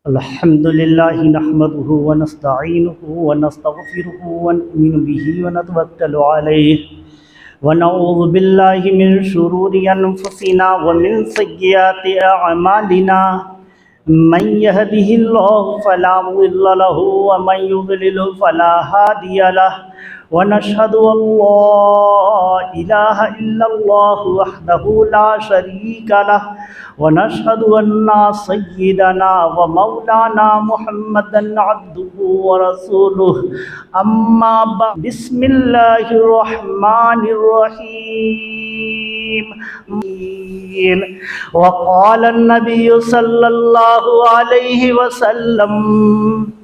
الحمد لله نحمده ونستعينه ونستغفره ونؤمن به ونتوكل عليه ونعوذ بالله من شرور أنفسنا ومن سيئات أعمالنا من يهده الله فلا مضل له ومن يضلل فلا هادي له ونشهد أن لا إله إلا الله وحده لا شريك له ونشهد أن سيدنا ومولانا محمدا عبده ورسوله أما بعد بسم الله الرحمن الرحيم وقال النبي صلى الله عليه وسلم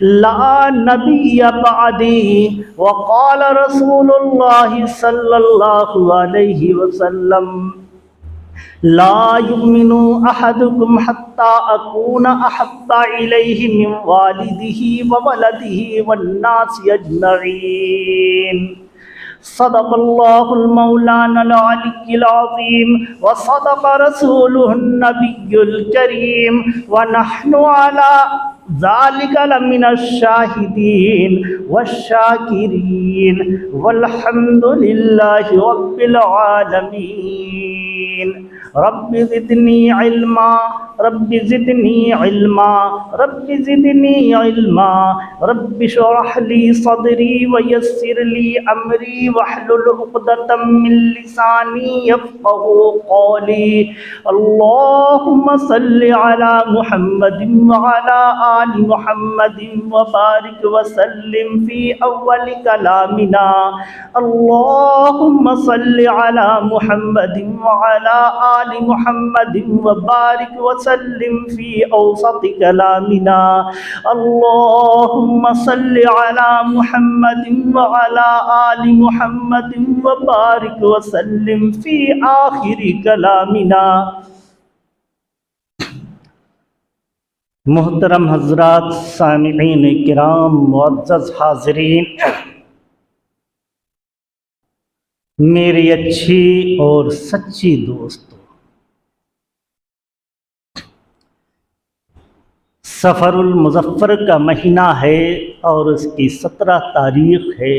لا نبي بعدي وقال رسول الله صلى الله عليه وسلم لا يؤمن أحدكم حتى أكون أحب إليه من والده وولده والناس أجمعين صدق الله المولانا العلي العظيم وصدق رسوله النبي الكريم ونحن على ذلك لمن الشاهدين والشاكرين والحمد لله رب العالمين رب زدني علما رب زدني علما رب زدني علما رب اشرح لي صدري ويسر لي أمري واحلل عقدة من لساني يفقهوا قولي اللهم صل على محمد وعلى آل محمد وبارك وسلم في أول كلامنا اللهم صل على محمد وعلى آل محمد وبارك وسلم في أوسط كلامنا اللهم صل على محمد وعلى آل محمد وبارك وسلم في آخر كلامنا محترم حضرات سامعین کرام معزز حاضرین میری اچھی اور سچی دوستو سفر المظفر کا مہینہ ہے اور اس کی 17 تاریخ ہے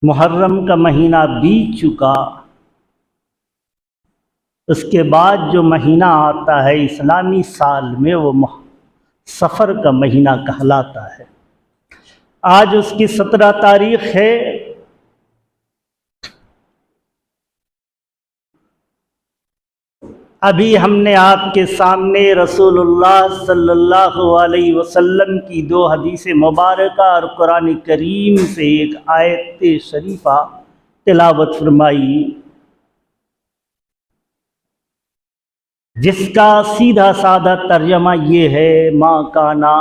محرم کا مہینہ بیت چکا اس کے بعد جو مہینہ آتا ہے اسلامی سال میں وہ سفر کا مہینہ کہلاتا ہے آج اس کی 17 تاریخ ہے ابھی ہم نے آپ کے سامنے رسول اللہ صلی اللہ علیہ وسلم کی 2 حدیث مبارکہ اور قرآن کریم سے ایک آیت شریفہ تلاوت فرمائی جس کا سیدھا سادہ ترجمہ یہ ہے ما کانا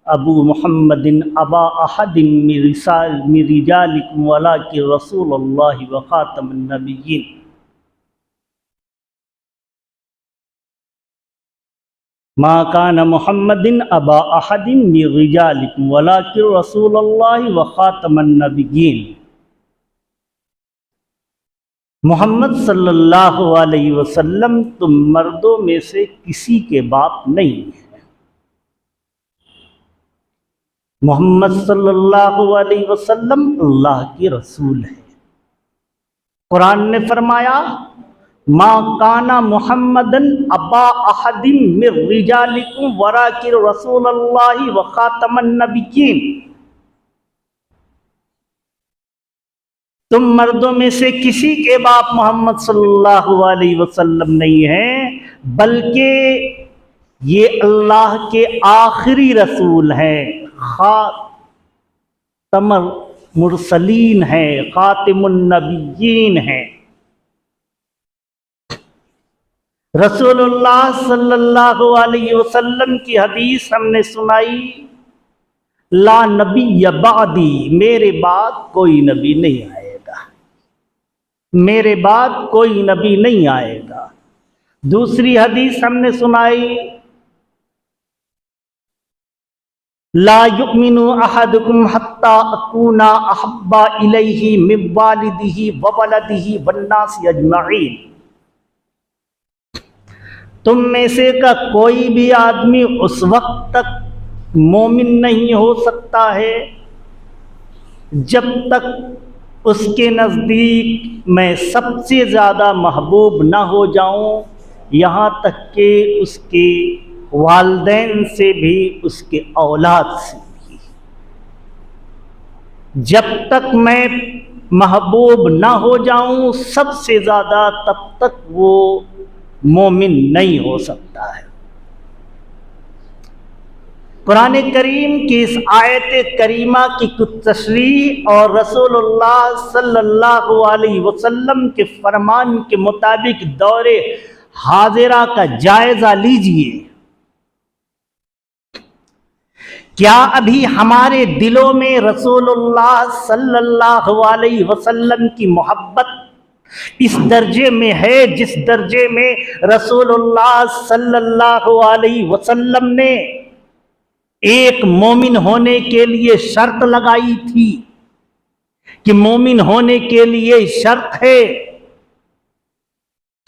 ابو محمد ابا احد من رجالکم ولکن رسول اللہ وخاتم النبیین ما کان محمد ابا احد من رجالکم ولکن رسول اللہ وخاتم النبیین محمد صلی اللہ علیہ وسلم تم مردوں میں سے کسی کے باپ نہیں ہیں محمد صلی اللہ علیہ وسلم اللہ کی رسول ہے قرآن نے فرمایا ما کان محمد ابا احد من رجالکم ولکن رسول اللہ وخاتم النبیین تم مردوں میں سے کسی کے باپ محمد صلی اللہ علیہ وسلم نہیں ہیں بلکہ یہ اللہ کے آخری رسول ہیں خاتم المرسلین ہیں خاتم النبیین ہیں رسول اللہ صلی اللہ علیہ وسلم کی حدیث ہم نے سنائی لا نبی بعدی میرے بعد کوئی نبی نہیں آئے میرے بعد کوئی نبی نہیں آئے گا دوسری حدیث ہم نے سنائی لا یؤمن احدکم حتی اکون احب الیہ من والدہ وولدہ والناس اجمعین تم میں سے کا کوئی بھی آدمی اس وقت تک مومن نہیں ہو سکتا ہے جب تک اس کے نزدیک میں سب سے زیادہ محبوب نہ ہو جاؤں، یہاں تک کہ اس کے والدین سے بھی، اس کے اولاد سے بھی۔ جب تک میں محبوب نہ ہو جاؤں سب سے زیادہ، تب تک وہ مومن نہیں ہو سکتا ہے۔ قرآن کریم کی اس آیت کریمہ کی کچھ تشریح اور رسول اللہ صلی اللہ علیہ وسلم کے فرمان کے مطابق دور حاضرہ کا جائزہ لیجئے۔ کیا ابھی ہمارے دلوں میں رسول اللہ صلی اللہ علیہ وسلم کی محبت اس درجے میں ہے جس درجے میں رسول اللہ صلی اللہ علیہ وسلم نے ایک مومن ہونے کے لیے شرط لگائی تھی کہ مومن ہونے کے لیے شرط ہے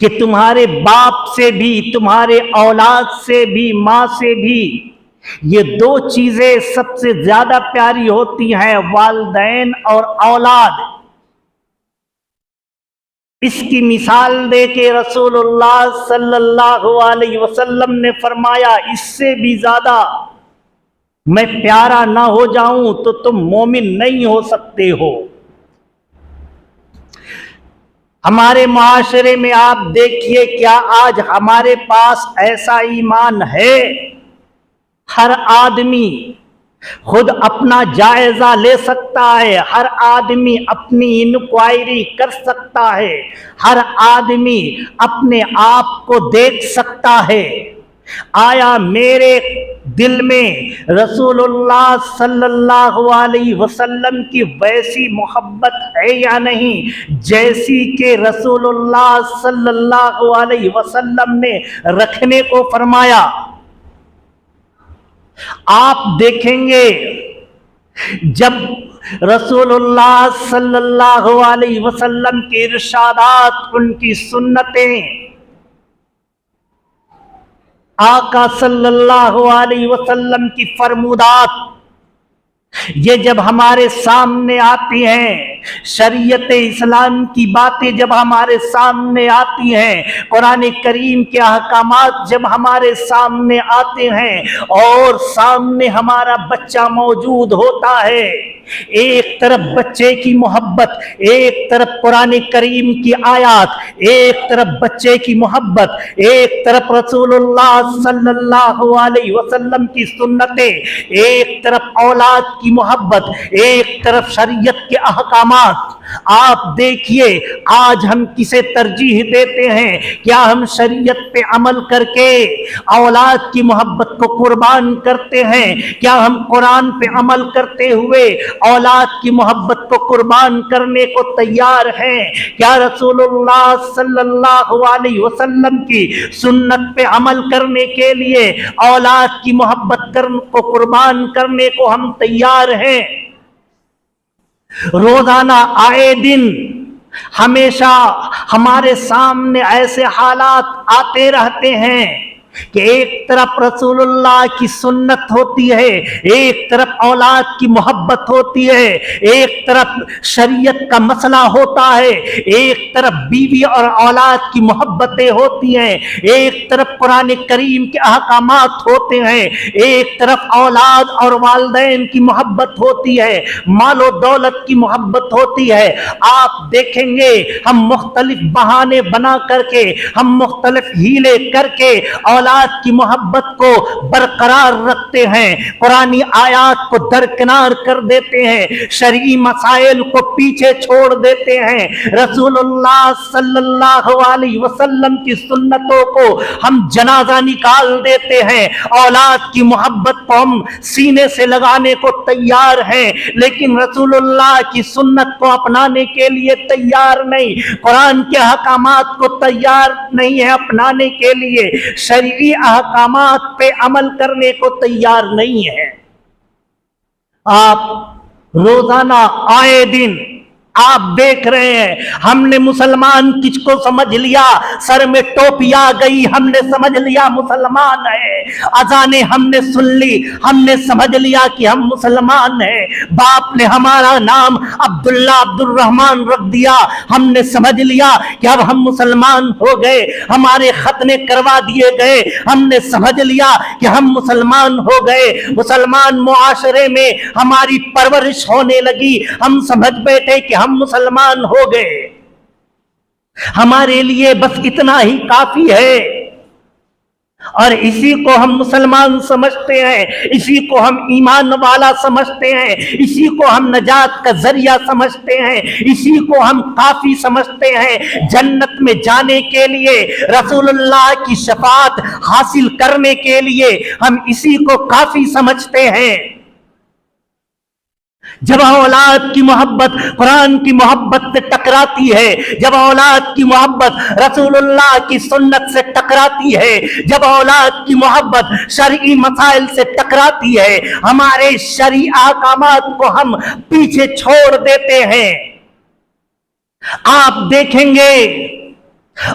کہ تمہارے باپ سے بھی، تمہارے اولاد سے بھی، ماں سے بھی، یہ دو چیزیں سب سے زیادہ پیاری ہوتی ہیں، والدین اور اولاد۔ اس کی مثال دے کے رسول اللہ صلی اللہ علیہ وسلم نے فرمایا اس سے بھی زیادہ میں پیارا نہ ہو جاؤں تو تم مومن نہیں ہو سکتے ہو۔ ہمارے معاشرے میں آپ دیکھیے کیا آج ہمارے پاس ایسا ایمان ہے؟ ہر آدمی خود اپنا جائزہ لے سکتا ہے، ہر آدمی اپنی انکوائری کر سکتا ہے، ہر آدمی اپنے آپ کو دیکھ سکتا ہے۔ آیا میرے دل میں رسول اللہ صلی اللہ علیہ وسلم کی ویسی محبت ہے یا نہیں جیسی کہ رسول اللہ صلی اللہ علیہ وسلم نے رکھنے کو فرمایا؟ آپ دیکھیں گے جب رسول اللہ صلی اللہ علیہ وسلم کے ارشادات، ان کی سنتیں، آقا صلی اللہ علیہ وسلم کی فرمودات، یہ جب ہمارے سامنے آتی ہیں، شریعت اسلام کی باتیں جب ہمارے سامنے آتی ہیں، قرآن کریم کے احکامات جب ہمارے سامنے آتے ہیں اور سامنے ہمارا بچہ موجود ہوتا ہے، ایک طرف بچے کی محبت، ایک طرف قرآن کریم کی آیات، ایک طرف بچے کی محبت، ایک طرف رسول اللہ صلی اللہ علیہ وسلم کی سنتیں، ایک طرف اولاد کی محبت، ایک طرف شریعت کے احکامات۔ آپ دیکھیے آج ہم کسے ترجیح دیتے ہیں؟ کیا ہم شریعت پہ عمل کر کے اولاد کی محبت کو قربان کرتے ہیں؟ کیا ہم قرآن پہ عمل کرتے ہوئے اولاد کی محبت کو قربان کرنے کو تیار ہیں؟ کیا رسول اللہ صلی اللہ علیہ وسلم کی سنت پہ عمل کرنے کے لیے اولاد کی محبت کو قربان کرنے کو ہم تیار ہیں؟ روزانہ آئے دن ہمیشہ ہمارے سامنے ایسے حالات آتے رہتے ہیں کہ ایک طرف رسول اللہ کی سنت ہوتی ہے، ایک طرف اولاد کی محبت ہوتی ہے، ایک طرف شریعت کا مسئلہ ہوتا ہے، ایک طرف بیوی اور اولاد کی محبتیں ہوتی ہیں، ایک طرف قرآن کریم کے احکامات ہوتے ہیں، ایک طرف اولاد اور والدین کی محبت ہوتی ہے، مال و دولت کی محبت ہوتی ہے۔ آپ دیکھیں گے ہم مختلف بہانے بنا کر کے، ہم مختلف ہیلے کر کے اولاد کی محبت کو برقرار رکھتے ہیں، قرآنی آیات کو درکنار کر دیتے ہیں، شرعی مسائل کو پیچھے چھوڑ دیتے ہیں، رسول اللہ صلی اللہ علیہ وسلم کی سنتوں کو ہم جنازہ نکال دیتے ہیں، اولاد کی محبت کو ہم سینے سے لگانے کو تیار ہیں، لیکن رسول اللہ کی سنت کو اپنانے کے لیے تیار نہیں، قرآن کے احکامات کو تیار نہیں ہے اپنانے کے لیے، شریعی احکامات پہ عمل کرنے کو تیار نہیں ہے۔ آپ روزانہ آئے دن آپ دیکھ رہے ہیں ہم نے مسلمان کس کو سمجھ لیا، سر میں ٹوپی آ گئی ہم نے سمجھ لیا مسلمان ہے، اذانیں ہم نے سن لی ہم نے سمجھ لیا کہ ہم مسلمان ہیں، باپ نے ہمارا نام عبداللہ عبد الرحمن رکھ دیا ہم نے سمجھ لیا کہ اب ہم مسلمان ہو گئے، ہمارے ختنے کروا دیے گئے ہم نے سمجھ لیا کہ ہم مسلمان ہو گئے، مسلمان معاشرے میں ہماری پرورش ہونے لگی، ہم سمجھ بیٹھے کہ ہم مسلمان ہو گئے، ہمارے لیے بس اتنا ہی کافی ہے، اور اسی کو ہم مسلمان سمجھتے ہیں، اسی کو ہم ایمان والا سمجھتے ہیں، اسی کو ہم نجات کا ذریعہ سمجھتے ہیں، اسی کو ہم کافی سمجھتے ہیں جنت میں جانے کے لیے، رسول اللہ کی شفاعت حاصل کرنے کے لیے ہم اسی کو کافی سمجھتے ہیں۔ جب اولاد کی محبت قرآن کی محبت سے ٹکراتی ہے، جب اولاد کی محبت رسول اللہ کی سنت سے ٹکراتی ہے، جب اولاد کی محبت شرعی مسائل سے ٹکراتی ہے، ہمارے شرعی احکامات کو ہم پیچھے چھوڑ دیتے ہیں۔ آپ دیکھیں گے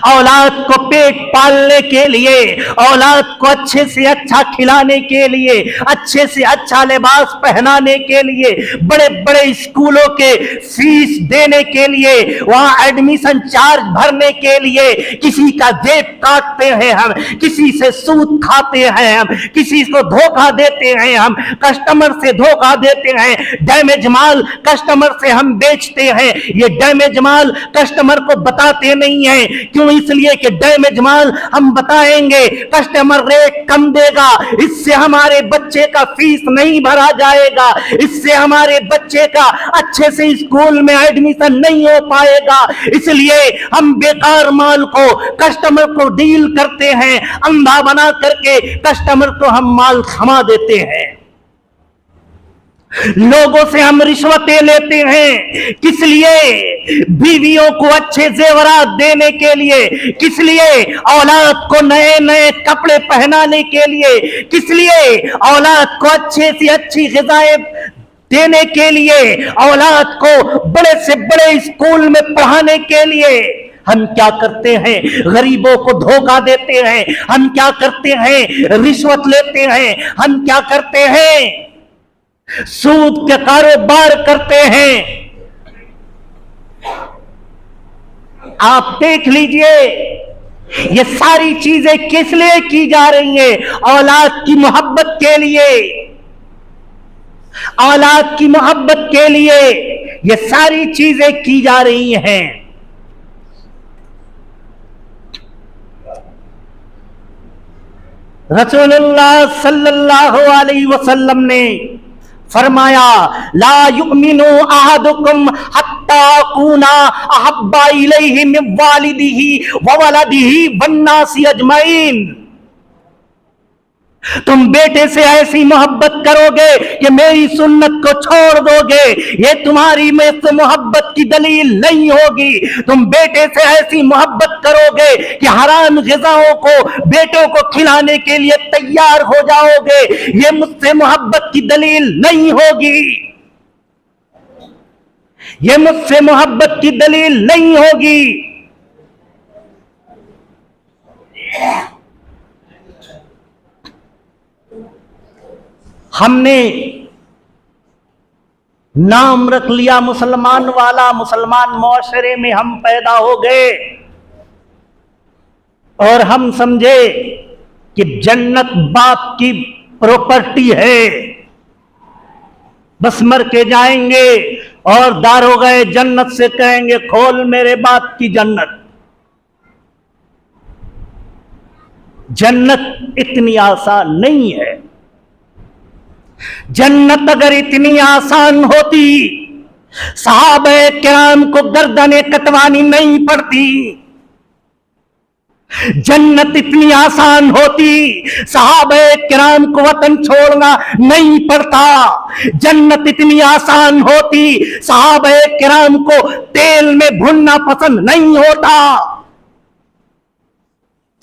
اولاد کو پیٹ پالنے کے لیے، اولاد کو اچھے سے اچھا کھلانے کے لیے، اچھے سے اچھا لباس پہنانے کے لیے، بڑے بڑے اسکولوں کے فیس دینے کے لیے، وہاں ایڈمیشن چارج بھرنے کے لیے کسی کا جیب کاٹتے ہیں ہم، کسی سے سود کھاتے ہیں ہم، کسی کو دھوکہ دیتے ہیں ہم، کسٹمر سے دھوکہ دیتے ہیں، ڈیمیج مال کسٹمر سے ہم بیچتے ہیں، یہ ڈیمیج مال کسٹمر کو بتاتے نہیں ہیں، کیوں؟ اس لیے کہ ڈیمیج مال ہم بتائیں گے کسٹمر ریٹ کم دے گا، اس سے ہمارے بچے کا فیس نہیں بھرا جائے گا، اس سے ہمارے بچے کا اچھے سے اسکول میں ایڈمیشن نہیں ہو پائے گا، اس لیے ہم بیکار مال کو کسٹمر کو ڈیل کرتے ہیں، اندھا بنا کر کے کسٹمر کو ہم مال تھما دیتے ہیں، لوگوں سے ہم رشوتیں لیتے ہیں، کس لیے؟ بیویوں کو اچھے زیورات دینے کے لیے، کس لیے؟ اولاد کو نئے نئے کپڑے پہنانے کے لیے، کس لیے؟ اولاد کو اچھے سے اچھی غذائیں دینے کے لیے، اولاد کو بڑے سے بڑے اسکول میں پڑھانے کے لیے۔ ہم کیا کرتے ہیں؟ غریبوں کو دھوکہ دیتے ہیں، ہم کیا کرتے ہیں؟ رشوت لیتے ہیں، ہم کیا کرتے ہیں؟ سود کے کاروبار کرتے ہیں۔ آپ دیکھ لیجئے یہ ساری چیزیں کس لیے کی جا رہی ہیں؟ اولاد کی محبت کے لیے، اولاد کی محبت کے لیے یہ ساری چیزیں کی جا رہی ہیں۔ رسول اللہ صلی اللہ علیہ وسلم نے فرمایا لا یؤمن احدکم حتی اکون احب الیہ من والدہ وولدہ والناس اجمعین۔ تم بیٹے سے ایسی محبت کرو گے کہ میری سنت کو چھوڑ دو گے، یہ تمہاری میں سے محبت کی دلیل نہیں ہوگی۔ تم بیٹے سے ایسی محبت کرو گے کہ حرام غذاؤں کو بیٹوں کو کھلانے کے لیے تیار ہو جاؤ گے، یہ مجھ سے محبت کی دلیل نہیں ہوگی، یہ مجھ سے محبت کی دلیل نہیں ہوگی۔ ہم نے نام رکھ لیا مسلمان والا، مسلمان معاشرے میں ہم پیدا ہو گئے اور ہم سمجھے کہ جنت باپ کی پراپرٹی ہے، بس مر کے جائیں گے اور داروغہ جنت سے کہیں گے کھول میرے باپ کی جنت۔ جنت اتنی آسان نہیں ہے، جنت اگر اتنی آسان ہوتی صحابہ کرام کو گردنیں کٹوانی نہیں پڑتی، جنت اتنی آسان ہوتی صحابہ کرام کو وطن چھوڑنا نہیں پڑتا، جنت اتنی آسان ہوتی صحابہ کرام کو تیل میں بھوننا پسند نہیں ہوتا،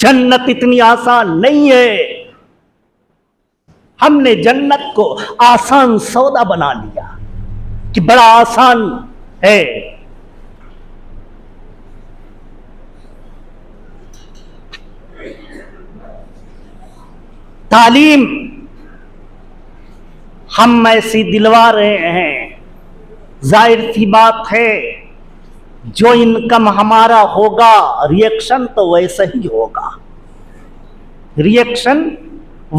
جنت اتنی آسان نہیں ہے۔ ہم نے جنت کو آسان سودا بنا لیا کہ بڑا آسان ہے، تعلیم ہم ایسی دلوا رہے ہیں، ظاہر سی بات ہے جو انکم ہمارا ہوگا ریئیکشن تو ویسا ہی ہوگا، ریئیکشن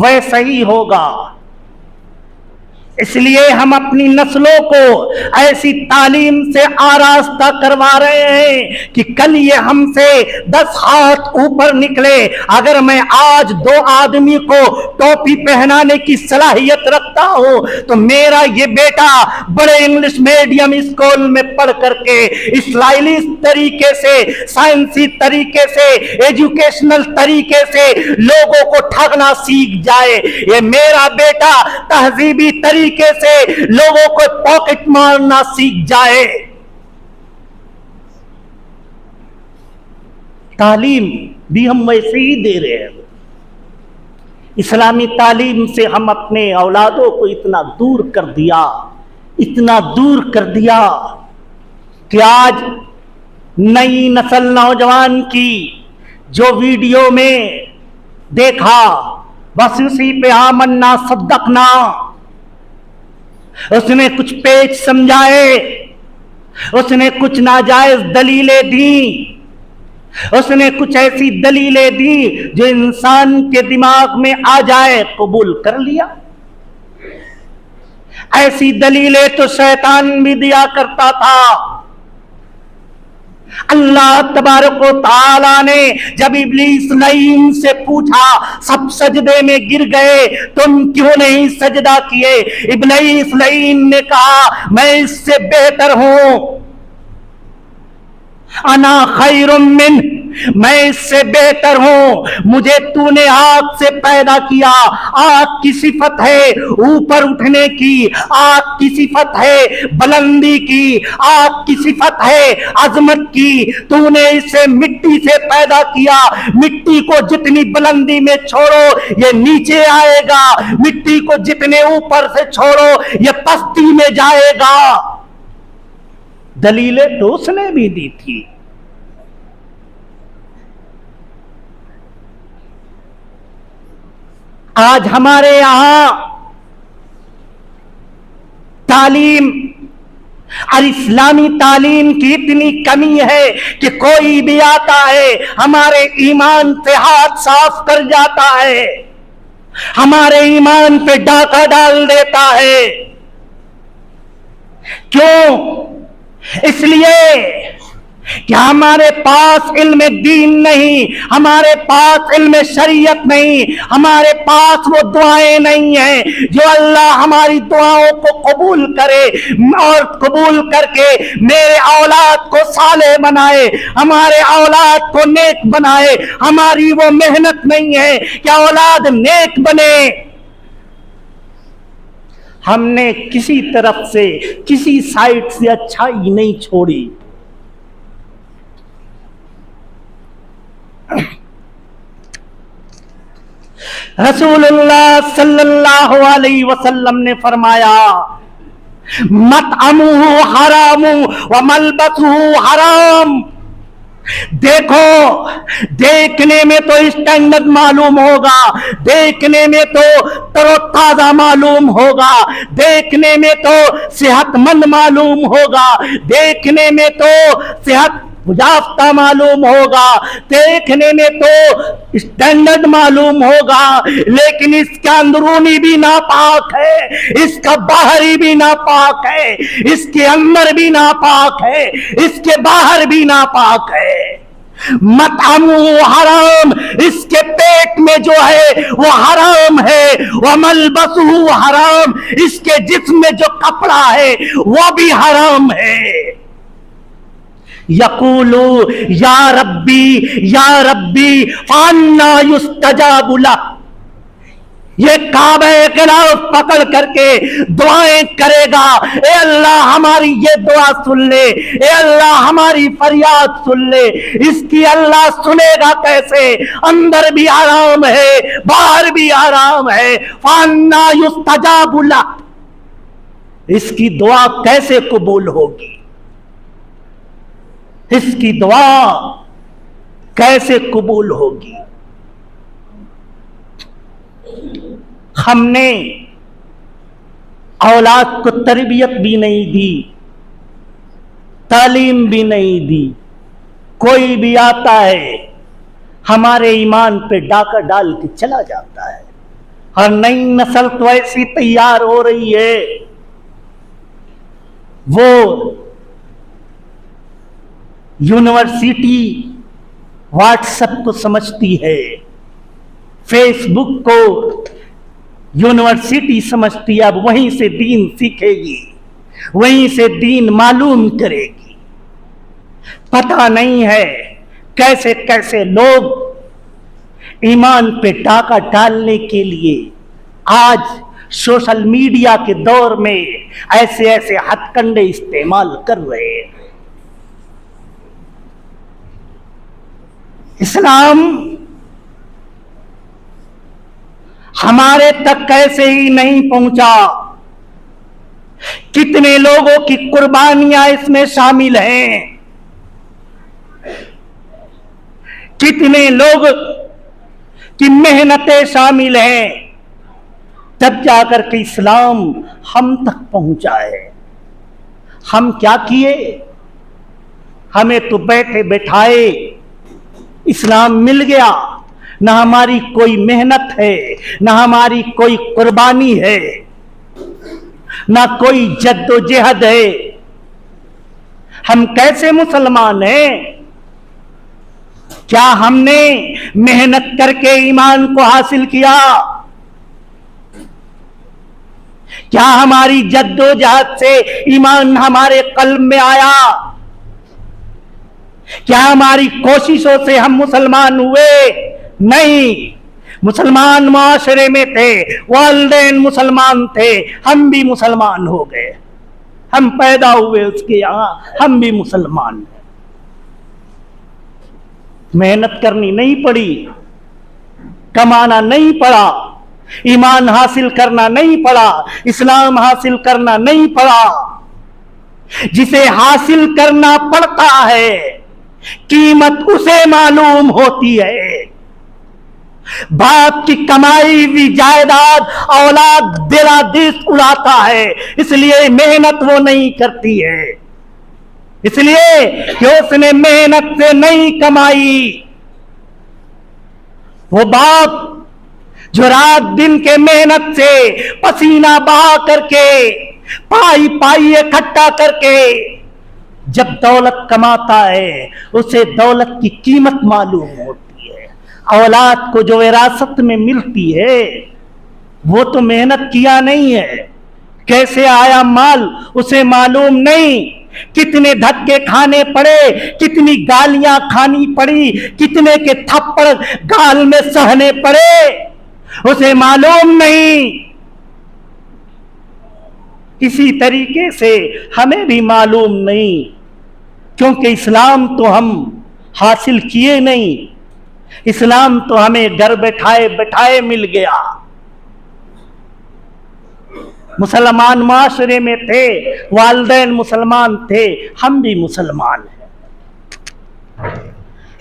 ویسا ہی ہوگا۔ اس لیے ہم اپنی نسلوں کو ایسی تعلیم سے آراستہ کروا رہے ہیں کہ کل یہ ہم سے 10 ہاتھ اوپر نکلے، اگر میں آج 2 آدمی کو ٹوپی پہنانے کی صلاحیت رکھتا ہوں تو میرا یہ بیٹا بڑے انگلش میڈیم اسکول میں پڑھ کر کے اسٹائلش طریقے سے، سائنسی طریقے سے، ایجوکیشنل طریقے سے لوگوں کو ٹھگنا سیکھ جائے، یہ میرا بیٹا تہذیبی طریقے سے لوگوں کو پاکٹ مارنا سیکھ جائے۔ تعلیم بھی ہم ویسے ہی دے رہے ہیں۔ اسلامی تعلیم سے ہم اپنے اولادوں کو اتنا دور کر دیا، اتنا دور کر دیا کہ آج نئی نسل نوجوان کی جو ویڈیو میں دیکھا بس اسی پہ آمنا صدقنا، اس نے کچھ پیچ سمجھائے، اس نے کچھ ناجائز دلیلیں دیں، اس نے کچھ ایسی دلیلیں دی جو انسان کے دماغ میں آ جائے قبول کر لیا۔ ایسی دلیلیں تو شیطان بھی دیا کرتا تھا۔ اللہ تبارک و تعالی نے جب ابلیس لعین سے پوچھا، سب سجدے میں گر گئے، تم کیوں نہیں سجدہ کیے؟ ابلیس لعین نے کہا میں اس سے بہتر ہوں، انا خیر من، میں اس سے بہتر ہوں، مجھے تو نے آگ سے پیدا کیا، آگ کی صفت ہے اوپر اٹھنے کی، آگ کی صفت ہے بلندی کی، آگ کی صفت ہے عظمت کی، تو نے اسے مٹی سے پیدا کیا، مٹی کو جتنی بلندی میں چھوڑو یہ نیچے آئے گا، مٹی کو جتنے اوپر سے چھوڑو یہ پستی میں جائے گا۔ دلیلیں تو اس نے بھی دی تھی۔ آج ہمارے یہاں تعلیم اور اسلامی تعلیم کی اتنی کمی ہے کہ کوئی بھی آتا ہے ہمارے ایمان سے ہاتھ صاف کر جاتا ہے، ہمارے ایمان پہ ڈاکہ ڈال دیتا ہے۔ کیوں؟ اس لیے کہ ہمارے پاس علم دین نہیں، ہمارے پاس علم شریعت نہیں، ہمارے پاس وہ دعائیں نہیں ہیں جو اللہ ہماری دعاؤں کو قبول کرے اور قبول کر کے میرے اولاد کو صالح بنائے، ہمارے اولاد کو نیک بنائے۔ ہماری وہ محنت نہیں ہے کہ اولاد نیک بنے۔ ہم نے کسی طرف سے، کسی سائٹ سے اچھائی نہیں چھوڑی۔ رسول اللہ صلی اللہ علیہ وسلم نے فرمایا مطعمہ حرام وملبسہ حرام۔ دیکھو، دیکھنے میں تو اسٹینڈرڈ معلوم ہوگا، دیکھنے میں تو تر و تازہ معلوم ہوگا، دیکھنے میں تو صحت مند معلوم ہوگا، دیکھنے میں تو صحت یافتہ معلوم ہوگا، دیکھنے میں تو اسٹینڈرڈ معلوم ہوگا، لیکن اس کا اندرونی بھی ناپاک ہے، اس کا باہری بھی ناپاک ہے، اس کے اندر بھی ناپاک ہے، اس کے باہر بھی ناپاک ہے۔ مطعمہ حرام، اس کے پیٹ میں جو ہے وہ حرام ہے، وملبسہ حرام، اس کے جسم میں جو کپڑا ہے وہ بھی حرام ہے۔ یقولو یا ربی یا ربی فانا یستجاب لہ، یہ کعبہ خلاف پکڑ کر کے دعائیں کرے گا، اے اللہ ہماری یہ دعا سن لے، اے اللہ ہماری فریاد سن لے۔ اس کی اللہ سنے گا کیسے؟ اندر بھی آرام ہے، باہر بھی آرام ہے۔ فانا یستجاب لہ، اس کی دعا کیسے قبول ہوگی؟ اس کی دعا کیسے قبول ہوگی؟ ہم نے اولاد کو تربیت بھی نہیں دی، تعلیم بھی نہیں دی. کوئی بھی آتا ہے ہمارے ایمان پہ ڈاکہ ڈال کے چلا جاتا ہے. اور نئی نسل تو ایسی تیار ہو رہی ہے، وہ یونیورسٹی واٹس ایپ کو سمجھتی ہے، فیس بک کو یونیورسٹی سمجھتی ہے. اب وہیں سے دین سیکھے گی، وہیں سے دین معلوم کرے گی. پتہ نہیں ہے کیسے کیسے لوگ ایمان پہ ڈاکہ ڈالنے کے لیے آج سوشل میڈیا کے دور میں ایسے ایسے ہتھ کنڈے استعمال کر رہے ہیں. اسلام ہمارے تک کیسے ہی نہیں پہنچا. کتنے لوگوں کی قربانیاں اس میں شامل ہیں، کتنے لوگ کی محنتیں شامل ہیں، تب جا کر کے اسلام ہم تک پہنچا ہے. ہم کیا کیے؟ ہمیں تو بیٹھے بٹھائے اسلام مل گیا. نہ ہماری کوئی محنت ہے، نہ ہماری کوئی قربانی ہے، نہ کوئی جد و جہد ہے. ہم کیسے مسلمان ہیں؟ کیا ہم نے محنت کر کے ایمان کو حاصل کیا؟ کیا ہماری جد و جہد سے ایمان ہمارے قلب میں آیا؟ کیا ہماری کوششوں سے ہم مسلمان ہوئے؟ نہیں. مسلمان معاشرے میں تھے، والدین مسلمان تھے، ہم بھی مسلمان ہو گئے. ہم پیدا ہوئے اس کے یہاں، ہم بھی مسلمان ہیں. محنت کرنی نہیں پڑی، کمانا نہیں پڑا، ایمان حاصل کرنا نہیں پڑا، اسلام حاصل کرنا نہیں پڑا. جسے حاصل کرنا پڑتا ہے قیمت اسے معلوم ہوتی ہے. باپ کی کمائی ہوئی جائیداد اولاد بلا دس اڑاتا ہے، اس لیے محنت وہ نہیں کرتی ہے، اس لیے کہ اس نے محنت سے نہیں کمائی. وہ باپ جو رات دن کے محنت سے پسینہ بہا کر کے پائی پائی اکٹھا کر کے جب دولت کماتا ہے اسے دولت کی قیمت معلوم ہوتی ہے. اولاد کو جو وراثت میں ملتی ہے وہ تو محنت کیا نہیں ہے، کیسے آیا مال اسے معلوم نہیں. کتنے دھکے کھانے پڑے، کتنی گالیاں کھانی پڑی، کتنے کے تھپڑ گال میں سہنے پڑے، اسے معلوم نہیں. اسی طریقے سے ہمیں بھی معلوم نہیں، کیونکہ اسلام تو ہم حاصل کیے نہیں، اسلام تو ہمیں گھر بیٹھائے بیٹھائے مل گیا. مسلمان معاشرے میں تھے، والدین مسلمان تھے، ہم بھی مسلمان ہیں،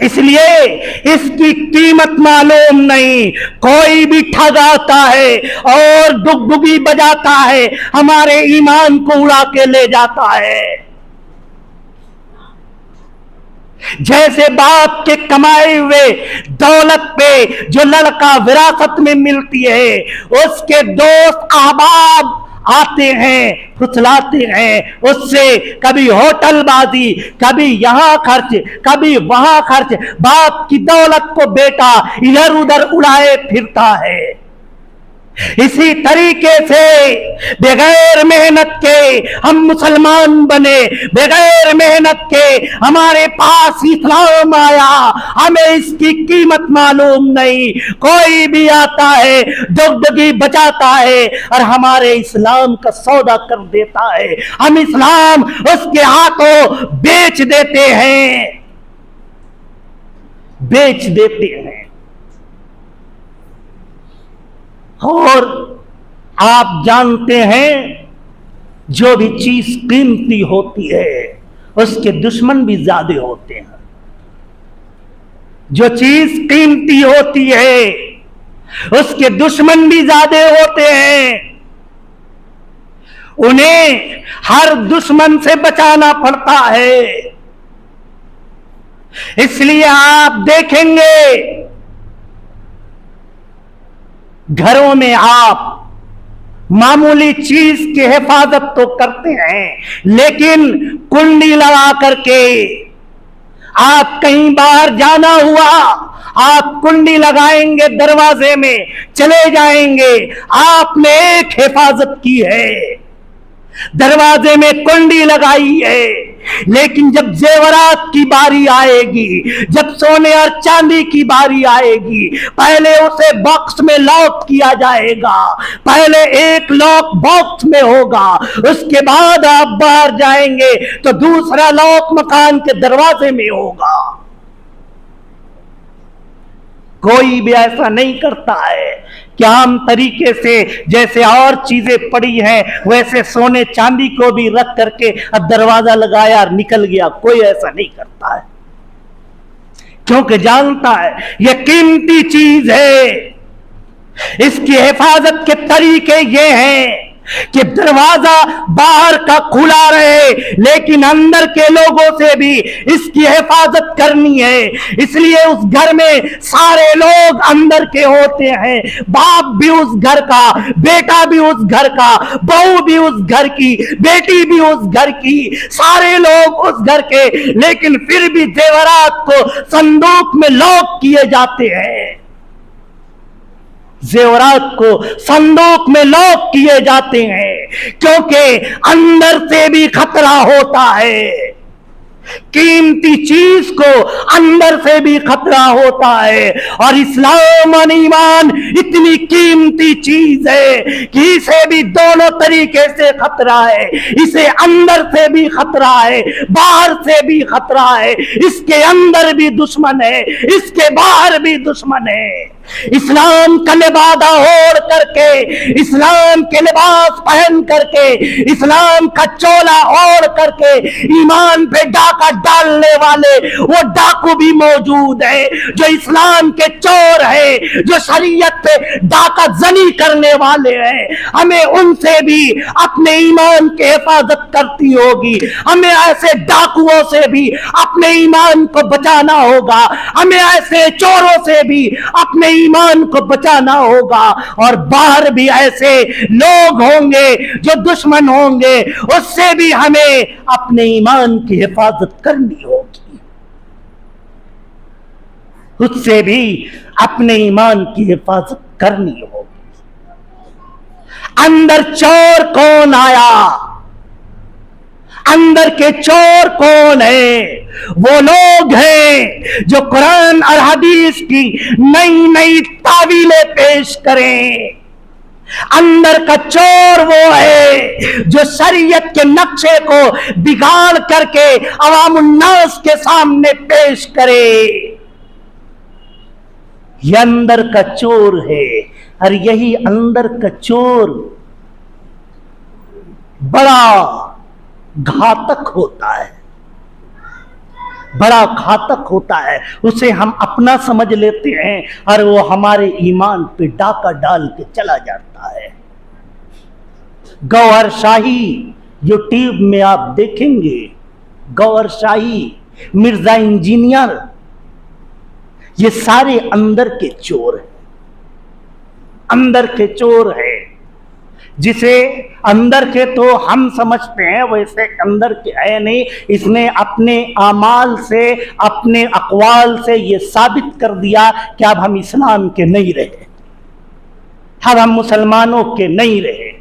اس لیے اس کی قیمت معلوم نہیں. کوئی بھی ٹھگ آتا ہے اور ڈگڈگی بجاتا ہے، ہمارے ایمان کو اڑا کے لے جاتا ہے. جیسے باپ کے کمائے ہوئے دولت پہ جو لڑکا وراثت میں ملتی ہے، اس کے دوست احباب آتے ہیں، پھسلاتے ہیں اس سے، کبھی ہوٹل بازی، کبھی یہاں خرچ، کبھی وہاں خرچ. باپ کی دولت کو بیٹا ادھر ادھر اڑائے پھرتا ہے. اسی طریقے سے بغیر محنت کے ہم مسلمان بنے، بغیر محنت کے ہمارے پاس اسلام آیا، ہمیں اس کی قیمت معلوم نہیں. کوئی بھی آتا ہے ڈگڈگی بجاتا ہے اور ہمارے اسلام کا سودا کر دیتا ہے، ہم اسلام اس کے ہاتھوں بیچ دیتے ہیں، بیچ دیتے ہیں. اور آپ جانتے ہیں جو بھی چیز قیمتی ہوتی ہے اس کے دشمن بھی زیادہ ہوتے ہیں. جو چیز قیمتی ہوتی ہے اس کے دشمن بھی زیادہ ہوتے ہیں، انہیں ہر دشمن سے بچانا پڑتا ہے۔ اس لیے آپ دیکھیں گے گھروں میں آپ معمولی چیز کی حفاظت تو کرتے ہیں، لیکن کنڈی لگا کر کے آپ کہیں باہر جانا ہوا، آپ کنڈی لگائیں گے، دروازے میں چلے جائیں گے، آپ نے ایک حفاظت کی ہے، دروازے میں کنڈی لگائی ہے، لیکن جب زیورات کی باری آئے گی، جب سونے اور چاندی کی باری آئے گی، پہلے اسے باکس میں لاک کیا جائے گا، پہلے ایک لاک باکس میں ہوگا، اس کے بعد آپ باہر جائیں گے تو دوسرا لاک مکان کے دروازے میں ہوگا۔ کوئی بھی ایسا نہیں کرتا ہے کہ عام طریقے سے جیسے اور چیزیں پڑی ہیں ویسے سونے چاندی کو بھی رکھ کر کے اب دروازہ لگایا اور نکل گیا، کوئی ایسا نہیں کرتا ہے، کیونکہ جانتا ہے یہ قیمتی چیز ہے۔ اس کی حفاظت کے طریقے یہ ہیں کہ دروازہ باہر کا کھلا رہے، لیکن اندر کے لوگوں سے بھی اس کی حفاظت کرنی ہے۔ اس لیے اس گھر میں سارے لوگ اندر کے ہوتے ہیں، باپ بھی اس گھر کا، بیٹا بھی اس گھر کا، بہو بھی اس گھر کی، بیٹی بھی اس گھر کی، سارے لوگ اس گھر کے، لیکن پھر بھی زیورات کو صندوق میں لاک کیے جاتے ہیں، زیورات کو صندوق میں لاک کیے جاتے ہیں، کیونکہ اندر سے بھی خطرہ ہوتا ہے، قیمتی چیز کو اندر سے بھی خطرہ ہوتا ہے، اور اسلام اور ایمان اتنی قیمتی چیز ہے کہ اسے بھی دونوں طریقے سے خطرہ ہے، اسے اندر سے بھی خطرہ ہے، باہر سے بھی خطرہ ہے، اس کے اندر بھی دشمن ہے، اس کے باہر بھی دشمن ہے۔ اسلام کا لبادہ اوڑھ کر کے، اسلام کے لباس پہن کر کے، اسلام کا چولا اوڑھ کر کے ایمان پہ ڈاکہ ڈالنے والے وہ ڈاکو بھی موجود ہے، جو اسلام کے چور ہے، جو شریعت پہ ڈاکہ زنی کرنے والے ہیں، ہمیں ان سے بھی اپنے ایمان کی حفاظت کرتی ہوگی، ہمیں ایسے ڈاکوؤں سے بھی اپنے ایمان کو بچانا ہوگا، ہمیں ایسے چوروں سے بھی اپنے ایمان کو بچانا ہوگا، اور باہر بھی ایسے لوگ ہوں گے جو دشمن ہوں گے، اس سے بھی ہمیں اپنے ایمان کی حفاظت کرنی ہوگی، اس سے بھی اپنے ایمان کی حفاظت کرنی ہوگی۔ اندر چور کون آیا؟ اندر کے چور کون ہیں؟ وہ لوگ ہیں جو قرآن اور حدیث کی نئی نئی تعویلیں پیش کریں۔ اندر کا چور وہ ہے جو شریعت کے نقشے کو بگاڑ کر کے عوام الناس کے سامنے پیش کرے، یہ اندر کا چور ہے، اور یہی اندر کا چور بڑا گھاتک ہوتا ہے، بڑا گھاتک ہوتا ہے، اسے ہم اپنا سمجھ لیتے ہیں اور وہ ہمارے ایمان پہ ڈاکہ ڈال کے چلا جاتا ہے۔ گوہر شاہی یوٹیوب میں آپ دیکھیں گے، گوہر شاہی، مرزا انجینئر، یہ سارے اندر کے چور ہیں، اندر کے چور ہیں، جسے اندر کے تو ہم سمجھتے ہیں ویسے اندر کے ہے نہیں، اس نے اپنے اعمال سے، اپنے اقوال سے یہ ثابت کر دیا کہ اب ہم اسلام کے نہیں رہے، اب ہم مسلمانوں کے نہیں رہے۔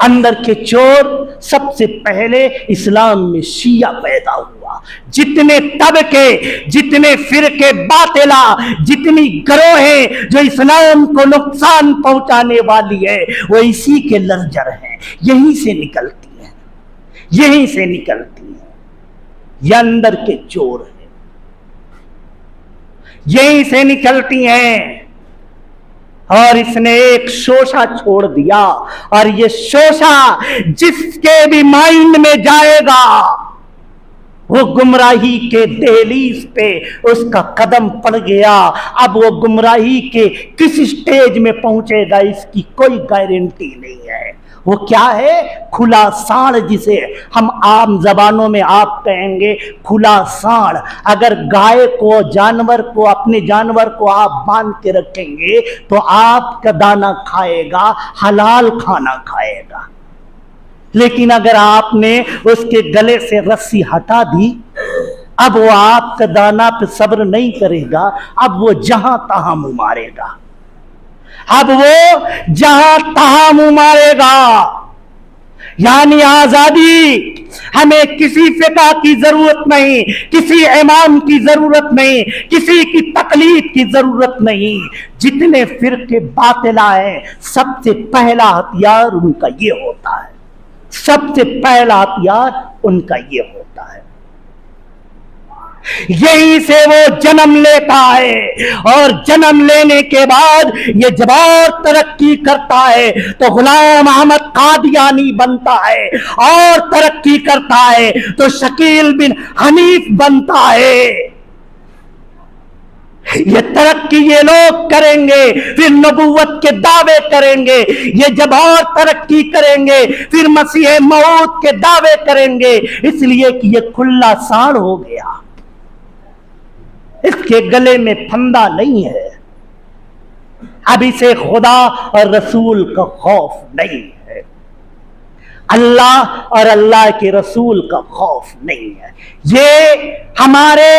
اندر کے چور سب سے پہلے اسلام میں شیعہ پیدا ہوا، جتنے طبقے، جتنے فرقے باطلا، جتنی گروہیں جو اسلام کو نقصان پہنچانے والی ہے، وہ اسی کے لرجر ہیں، یہیں سے نکلتی ہیں، یہیں سے نکلتی ہیں، یہ اندر کے چور ہیں، یہیں سے نکلتی ہیں۔ اور اس نے ایک شوشہ چھوڑ دیا، اور یہ شوشہ جس کے بھی مائنڈ میں جائے گا وہ گمراہی کے دہلیز پہ اس کا قدم پڑ گیا، اب وہ گمراہی کے کس سٹیج میں پہنچے گا اس کی کوئی گارنٹی نہیں ہے۔ وہ کیا ہے؟ کھلا سانڑ، جسے ہم عام زبانوں میں آپ کہیں گے کھلا سانڑ۔ اگر گائے کو، جانور کو، اپنے جانور کو آپ باندھ کے رکھیں گے تو آپ کا دانہ کھائے گا، حلال کھانا کھائے گا، لیکن اگر آپ نے اس کے گلے سے رسی ہٹا دی، اب وہ آپ کا دانہ پہ صبر نہیں کرے گا، اب وہ جہاں تہاں منہ مارے گا، اب وہ جہاں تہاں منہ مارے گا۔ یعنی آزادی، ہمیں کسی فقہ کی ضرورت نہیں، کسی امام کی ضرورت نہیں، کسی کی تقلید کی ضرورت نہیں۔ جتنے فرقے باطلہ ہیں سب سے پہلا ہتھیار ان کا یہ ہوتا ہے، سب سے پہلا ہتھیار ان کا یہ ہوتا ہے۔ یہیں سے وہ جنم لیتا ہے، اور جنم لینے کے بعد یہ جب اور ترقی کرتا ہے تو غلام احمد قادیانی بنتا ہے، اور ترقی کرتا ہے تو شکیل بن حنیف بنتا ہے۔ یہ ترقی یہ لوگ کریں گے، پھر نبوت کے دعوے کریں گے، یہ جب اور ترقی کریں گے پھر مسیح موعود کے دعوے کریں گے، اس لیے کہ یہ کھلا سانڑ ہو گیا، اس کے گلے میں پھندا نہیں ہے، اب اسے خدا اور رسول کا خوف نہیں ہے، اللہ اور اللہ کے رسول کا خوف نہیں ہے۔ یہ ہمارے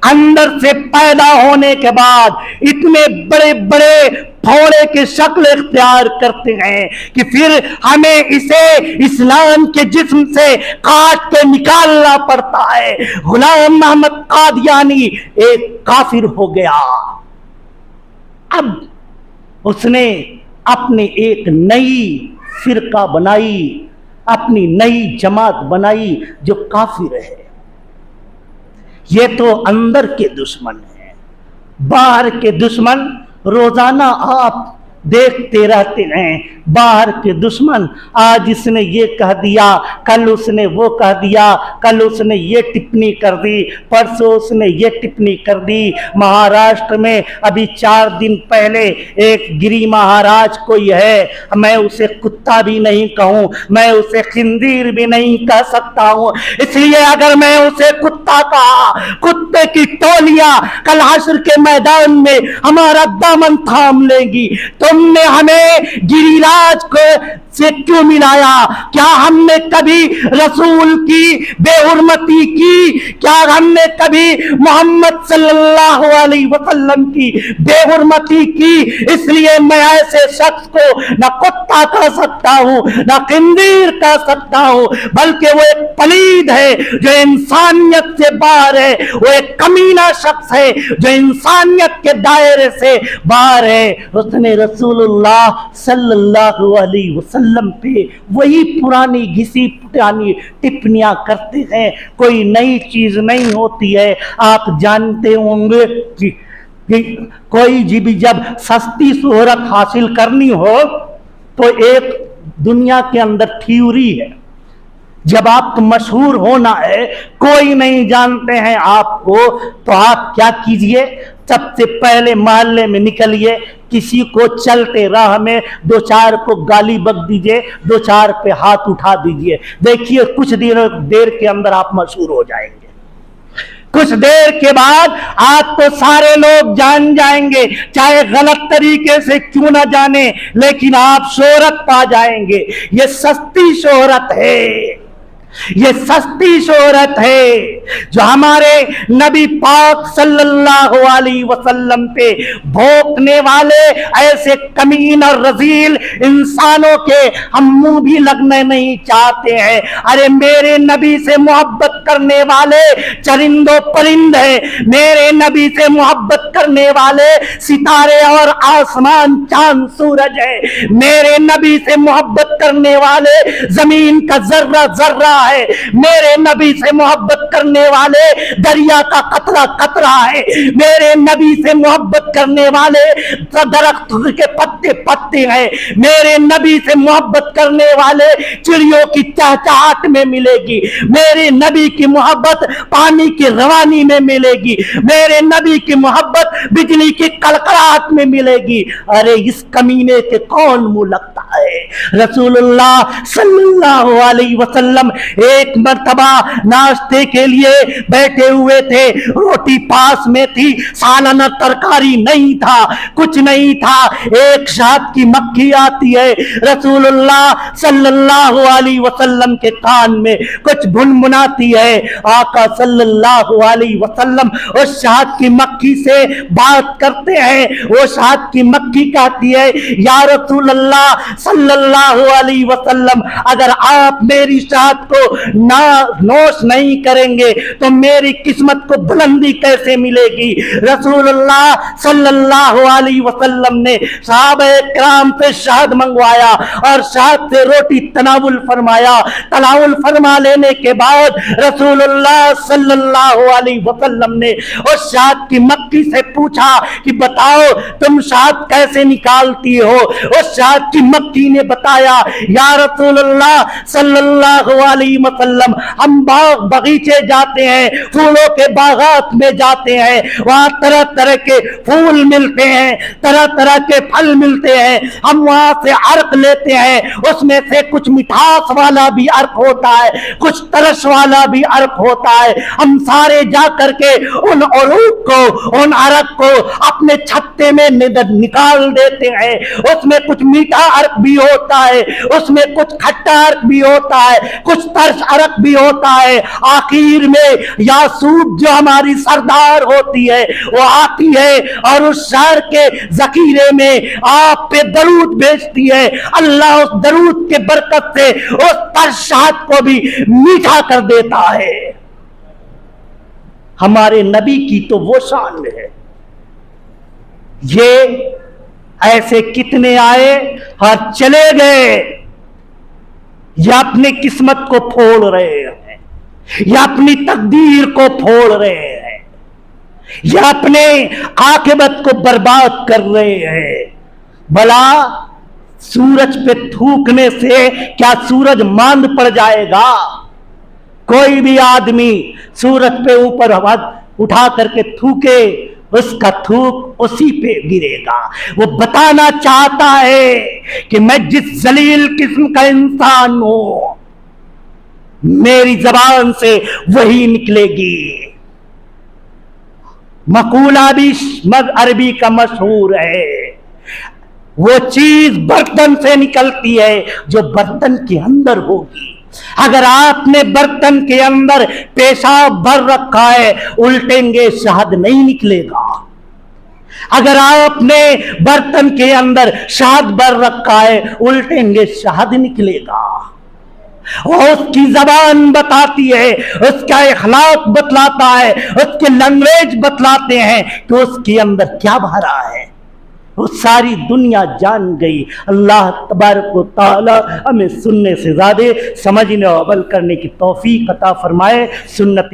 اندر سے پیدا ہونے کے بعد اتنے بڑے بڑے پھوڑے کی شکل اختیار کرتے ہیں کہ پھر ہمیں اسے اسلام کے جسم سے کاٹ کے نکالنا پڑتا ہے۔ غلام محمد قادیانی ایک کافر ہو گیا، اب اس نے اپنی ایک نئی فرقہ بنائی، اپنی نئی جماعت بنائی جو کافر ہے۔ یہ تو اندر کے دشمن ہیں، باہر کے دشمن روزانہ آپ دیکھتے رہتے ہیں۔ باہر کے دشمن، آج اس نے یہ کہہ دیا، کل اس نے وہ کہہ دیا، کل اس نے یہ ٹپنی کر دی، پرسوں اس نے یہ ٹپنی کر دی۔ مہاراشٹر میں ابھی 4 دن پہلے ایک گری مہاراج کوئی ہے، میں اسے کتا بھی نہیں کہوں، میں اسے خنزیر بھی نہیں کہہ سکتا ہوں، اس لیے اگر میں اسے کتا کہا، کتے کی ٹولیاں کل حشر کے میدان میں ہمارا دامن تھام لیں گی۔ تم نے ہمیں گری راج کو سے کیوں ملایا؟ کیا ہم نے کبھی رسول کی بے حرمتی کی؟ کیا ہم نے کبھی محمد صلی اللہ علیہ وسلم کی بے حرمتی کی؟ اس لیے میں ایسے شخص کو نہ کتا کہہ سکتا ہوں، نہ خنزیر کہہ سکتا ہوں، بلکہ وہ ایک پلید ہے جو انسانیت سے باہر ہے، وہ ایک کمینہ شخص ہے جو انسانیت کے دائرے سے باہر ہے۔ اس نے رسول اللہ صلی اللہ علیہ وسلم پہ وہی پرانی گھسی پرانی ٹپنیاں کرتے ہیں، کوئی نئی چیز نہیں ہوتی ہے۔ آپ جانتے ہوں گے کہ کوئی بھی جب سستی شہرت حاصل کرنی ہو تو ایک دنیا کے اندر تھیوری ہے، جب آپ کو مشہور ہونا ہے، کوئی نہیں جانتے ہیں آپ کو، تو آپ کیا کیجئے، سب سے پہلے محلے میں نکلیے، کسی کو چلتے راہ میں 2-4 کو گالی بک دیجئے، 2-4 پہ ہاتھ اٹھا دیجئے، دیکھیے کچھ دیر کے اندر آپ مشہور ہو جائیں گے۔ کچھ دیر کے بعد آپ کو سارے لوگ جان جائیں گے، چاہے غلط طریقے سے کیوں نہ جانے، لیکن آپ شہرت پا جائیں گے۔ یہ سستی شہرت ہے، یہ سستی شہرت ہے جو ہمارے نبی پاک صلی اللہ علیہ وسلم پہ بھونکنے والے ایسے کمین اور رذیل انسانوں کے ہم منہ بھی لگنے نہیں چاہتے ہیں۔ ارے میرے نبی سے محبت کرنے والے چرند و پرند ہیں، میرے نبی سے محبت کرنے والے ستارے اور آسمان چاند سورج ہے، میرے نبی سے محبت کرنے والے زمین کا ذرہ ذرہ ہے، میرے نبی سے محبت کرنے والے دریا کا قطرہ قطرہ ہے، میرے نبی سے محبت کرنے والے درخت کے پتے پتے چاہتے ہیں میرے نبی سے محبت کرنے والے چڑیوں کی چہچہاٹ میں ملے گی، میرے نبی کی محبت پانی کی روانی میں ملے گی، میرے نبی کی محبت بجلی کی کڑکڑاہٹ میں ملے گی۔ ارے اس کمینے کے کون منہ لگتا ہے؟ رسول اللہ صلی اللہ علیہ وسلم ایک مرتبہ ناشتے کے لیے بیٹھے ہوئے تھے، روٹی پاس میں تھی، سالن ترکاری نہیں تھا، کچھ نہیں تھا، ایک شہد کی مکھی آتی ہے، رسول اللہ صلی اللہ علیہ وسلم کے کان میں کچھ بھنبھناتی ہے، آقا صلی اللہ علیہ وسلم اس شہد کی مکھی سے بات کرتے ہیں، وہ شہد کی مکھی کہتی ہے یا رسول اللہ صلی اللہ علیہ وسلم اگر آپ میری شہد کو نوش نہیں کریں گے تو میری قسمت کو بلندی کیسے ملے گی؟ رسول اللہ صلی اللہ علیہ وسلم نے صحابہ کرام سے شہد منگوایا اور شہد سے روٹی تناول فرمایا، تناول فرما لینے کے بعد رسول اللہ صلی اللہ علیہ وسلم نے اس شہد کی مکھی سے پوچھا کہ بتاؤ تم شہد کیسے نکالتی ہو؟ اس شہد کی مکھی نے بتایا یا رسول اللہ صلی اللہ علیہ وسلم ہم باغ بغیچے جاتے ہیں، پھولوں کے باغات میں جاتے ہیں، وہاں طرح طرح کے پھول ملتے ہیں، طرح طرح کے پھل ملتے ہیں، ہم وہاں سے عرق لیتے ہیں، اس میں سے کچھ مٹھاس والا بھی عرق ہوتا ہے، کچھ ترش والا بھی عرق ہوتا ہے، ہم سارے جا کر کے ان عروق کو، ان عرق کو اپنے چھتے میں نکال دیتے ہیں، اس میں کچھ میٹھا عرق بھی ہوتا ہے، اس میں کچھ کھٹا عرق بھی ہوتا ہے، کچھ ترش عرق بھی ہوتا ہے، آخر میں یاسوب جو ہماری سردار ہوتی ہے وہ آتی ہے اور اس شہر کے ذخیرے میں آپ پہ درود بھیجتی ہے، اللہ اس درود کے برکت سے اس ترش شہد کو بھی میٹھا کر دیتا ہے۔ ہمارے نبی کی تو وہ شان ہے۔ یہ ایسے کتنے آئے اور چلے گئے، یہ اپنی قسمت کو پھوڑ رہے ہیں، یہ اپنی تقدیر کو پھوڑ رہے ہیں، یہ اپنے عاقبت کو برباد کر رہے ہیں۔ بھلا سورج پہ تھوکنے سے کیا سورج ماند پڑ جائے گا؟ کوئی بھی آدمی سورج پہ اوپر اٹھا کر کے تھوکے، اس کا تھوک اسی پہ گرے گا۔ وہ بتانا چاہتا ہے کہ میں جس ذلیل قسم کا انسان ہوں، میری زبان سے وہی نکلے گی۔ مقولہ بھی عربی کا مشہور ہے، وہ چیز برتن سے نکلتی ہے جو برتن کے اندر ہوگی۔ اگر آپ نے برتن کے اندر پیشاب بھر رکھا ہے، الٹیں گے شہد نہیں نکلے گا۔ اگر آپ نے برتن کے اندر شہد بھر رکھا ہے، الٹیں گے شہد نکلے گا۔ اور اس کی زبان بتاتی ہے، اس کا اخلاق بتلاتا ہے، اس کے لینگویج بتلاتے ہیں کہ اس کے اندر کیا بھرا ہے۔ وہ ساری دنیا جان گئی۔ اللہ تبارک و تعالی ہمیں سننے سے زیادہ سمجھنے اور عمل کرنے کی توفیق عطا فرمائے۔ سنت